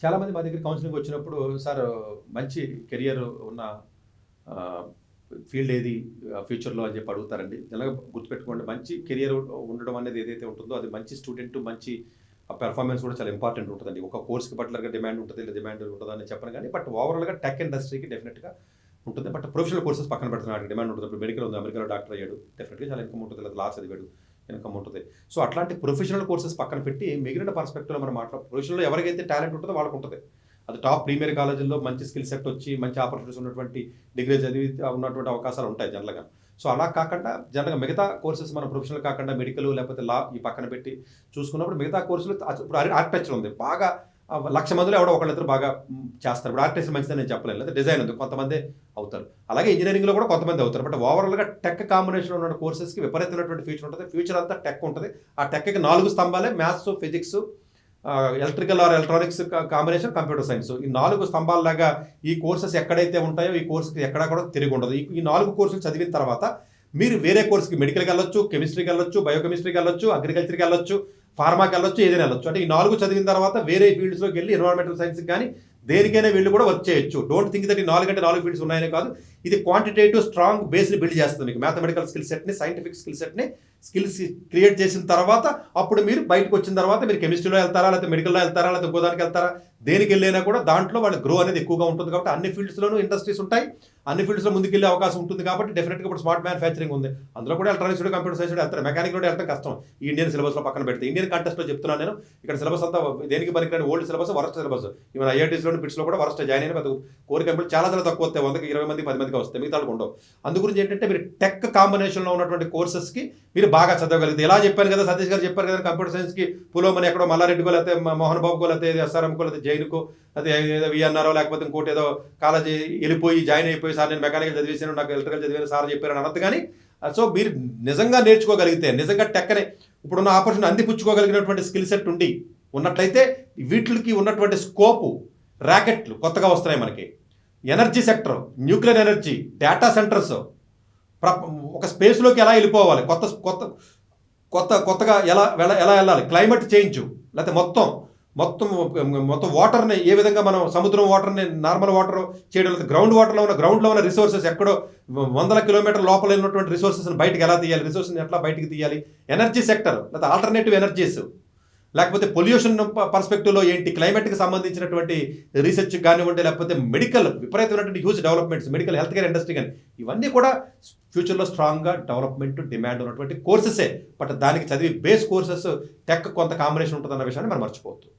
చాలామంది మా దగ్గర కౌన్సిలింగ్ వచ్చినప్పుడు సార్ మంచి కెరియర్ ఉన్న ఫీల్డ్ ఏది ఫ్యూచర్లో అని చెప్పి అడుగుతారండి. జనరల్గా గుర్తుపెట్టుకోండి, మంచి కెరియర్ ఉండడం అనేది ఏదైతే ఉంటుందో అది మంచి స్టూడెంట్ మంచి పెర్ఫార్మెన్స్ కూడా చాలా ఇంపార్టెంట్ ఉంటుందండి. ఒక కోర్స్కి పర్టికులర్గా డిమాండ్ ఉంటుంది, ఇలా డిమాండ్ ఉంటుందా అని చెప్పను కానీ, బట్ ఓవరాల్గా టెక్ ఇండస్ట్రీకి డెఫినెట్గా ఉంటుంది. బట్ ప్రొఫెషనల్ కోర్సెస్ పక్కన పెడుతున్నాడు, డిమాండ్ ఉంటుంది. ఇప్పుడు మెడికల్ ఉంది, అమెరికాలో డాక్టర్ అయ్యాడు, డెఫినెట్గా చాలా ఇన్కమ్ ఉంటుంది. లేదా లా చదివాడు, ఇన్కమ్ ఉంటుంది. సో అట్లాంటి ప్రొఫెషనల్ కోర్సెస్ పక్కన పెట్టి మిగిలిన పర్స్పెక్టివ్లో మనం ప్రొఫెషనల్లో ఎవరికైతే టాలెంట్ ఉంటుందో వాళ్ళకు ఉంటుంది. అది టాప్ ప్రీమియర్ కాలేజీల్లో మంచి స్కిల్ సెట్ వచ్చి మంచి ఆపర్చునిటీస్ ఉన్నటువంటి డిగ్రీ చదివి ఉన్నటువంటి అవకాశాలు ఉంటాయి జనరల్గా. సో అలా కాకుండా జనరల్గా మిగతా కోర్సెస్ మన ప్రొఫెషనల్ కాకుండా మెడికల్ లేకపోతే లా ఈ పక్కన పెట్టి చూసుకున్నప్పుడు మిగతా కోర్సులు ఇప్పుడు ఆర్కిటెక్చర్ ఉంది, బాగా 1,00,000 మందిలో ఎవడో ఒకళ్ళిద్దరు బాగా చేస్తారు. ఇప్పుడు ఆర్కిటెక్చర్ మంచిదని నేను చెప్పలేను, లేదా డిజైన్ ఉంది కొంతమంది అవుతారు, అలాగే ఇంజనీరింగ్లో కూడా కొంతమంది అవుతారు. బట్ ఓవరాల్గా టెక్ కాంబినేషన్ ఉన్న కోర్సెస్కి విపరీతమైనటువంటి ఫ్యూచర్ ఉంటుంది. ఫ్యూచర్ అంతా టెక్ ఉంటుంది. ఆ టెక్కి 4 స్తంభాలే: maths, physics, electrical or electronics combination, computer science. ఈ 4 స్తంభాలలాగా ఈ కోర్సెస్ ఎక్కడైతే ఉంటాయో ఈ కోర్సుకి ఎక్కడా కూడా తిరిగి ఉండదు. ఈ 4 కోర్సులు చదివిన తర్వాత మీరు వేరే కోర్సుకి మెడికల్కి వెళ్ళొచ్చు, కెమిస్ట్రీకి వెళ్ళొచ్చు, బయోకెమిస్ట్రీకి వెళ్ళొచ్చు, అగ్రికల్చర్కి వెళ్ళొచ్చు, ఫార్మాకి వెళ్ళొచ్చు, ఏదైనా వెళ్ళొచ్చు. అంటే ఈ 4 చదివిన తర్వాత వేరే ఫీల్డ్స్లోకి వెళ్ళి ఎన్విరాన్మెంటల్ సైన్స్కి కానీ దేనికైనా వీళ్ళు కూడా వర్క్ చేయొచ్చు. డోంట్ థింక్ దట్ ఈ 4 అంటే 4 ఫీల్డ్స్ ఉన్నాయనే కాదు. ఇది క్వాంటిటేటివ్ స్ట్రాంగ్ బేస్ని బిల్డ్ చేస్తుంది. మీకు మ్యాథమెటికల్ స్కిల్ సెట్ని, సైంటిఫిక్ స్కిల్ సెట్ని స్కిల్స్ క్రియేట్ చేసిన తర్వాత అప్పుడు మీరు బయటకు వచ్చిన తర్వాత మీరు కెమిస్ట్రీలో వెళ్తారా, లేకపోతే మెడికల్లో వెళ్తారా, లేకపోతే ఇంకో దానికి వెళ్తారా, దేనికి వెళ్ళినా కూడా దాంట్లో వాళ్ళ గ్రో అనేది ఎక్కువగా ఉంటుంది. కాబట్టి అన్ని ఫీల్డ్స్లోనూ ఇండస్ట్రీస్ ఉంటాయి, అన్ని ఫీల్డ్స్లో ముందుకెళ్ళే అవకాశం ఉంటుంది. కాబట్టి డెఫినెట్గా ఇప్పుడు స్మార్ట్ మ్యానుఫ్యాక్చరింగ్ ఉంది, అందులో కూడా ఎలక్ట్రానిక్స్, కంప్యూటర్ సైన్స్ వెళ్తారు. మెకానిక్ కూడా వెళ్తాం కష్టం. ఈ ఇండియన్ సిలబస్లో పక్కన పెడితే ఇండియన్ కాంటెస్ట్లో చెప్తున్నాను నేను. ఇక్కడ సిలబస్ అంతా దేనికి పనికిరాని old syllabus, worst syllabus. Even ఐఐటీస్లో పిట్స్లో కూడా వరస్ట్. జాయిన్ అయిన పెద్ద కోరిక చాలా తక్కువ వస్తాయి, 100కి 20 మంది 10 మందికి వస్తాయి, మిగతా ఉండవు. అందుగురించి ఏంటంటే మీరు టెక్ కాంబినేషన్లో ఉన్నటువంటి కోర్సెస్కి మీరు బాగా చదవగలిగితే, ఎలా చెప్పాను కదా, సతీష్ గారు చెప్పారు కదా, కంప్యూటర్ సైన్స్కి పులోమని ఎక్కడో మల్లారెడ్డికో, లేకపోతే మోహన్ బాబుకో, లేకపోతే ఎస్ఆర్ఎంకో, లేకపోతే జైన్కో, లేకపోతే విఎన్ఆర్ఓ, లేకపోతే ఇంకోటి ఏదో కాలేజీ వెళ్ళిపోయి జాయిన్ అయిపోయి సార్ నేను మెకానికల్ చదివేసాను, నాకు ఎలక్ట్రికల్ చదివాను సార్ చెప్పారని అనద్దు. కానీ సో మీరు నిజంగా నేర్చుకోగలిగితే, నిజంగా టెక్ని ఇప్పుడున్న ఆపర్చునిటీ అందిపుచ్చుకోగలిగినటువంటి స్కిల్ సెట్ ఉండి ఉన్నట్లయితే వీటికి ఉన్నటువంటి స్కోపు, ర్యాకెట్లు కొత్తగా వస్తున్నాయి మనకి. Energy sector, nuclear energy, data centres, ఒక స్పేస్లోకి ఎలా వెళ్ళిపోవాలి, కొత్తగా ఎలా వెళ్ళాలి, క్లైమేట్ చేంజ్, లేకపోతే మొత్తం వాటర్ని ఏ విధంగా మనం సముద్రం వాటర్ని నార్మల్ వాటర్ చేయడం, లేదా గ్రౌండ్లో ఉన్న రిసోర్సెస్ ఎక్కడో 100 కిలోమీటర్ల లోపల ఉన్నటువంటి రిసోర్సెస్ని బయటకు ఎలా తీయాలి, రిసోర్సెస్ని ఎట్లా బయటకు తీయాలి, ఎనర్జీ సెక్టర్, లేదా ఆల్టర్నేటివ్ ఎనర్జీస్, లేకపోతే పొల్యూషన్ పర్స్పెక్టివ్లో ఏంటి, క్లైమేట్కి సంబంధించినటువంటి రీసెర్చ్ కానివ్వండి, లేకపోతే మెడికల్ విపరీతమైనటువంటి huge developments, medical health care industry కానీ ఇవన్నీ కూడా ఫ్యూచర్లో స్ట్రాంగ్గా డెవలప్మెంట్ డిమాండ్ ఉన్నటువంటి కోర్సెసే. బట్ దానికి చదివి బేస్ కోర్సెస్ టెక్ కొంత కాంబినేషన్ ఉంటుందన్న విషయాన్ని మనం మర్చిపోవద్దు.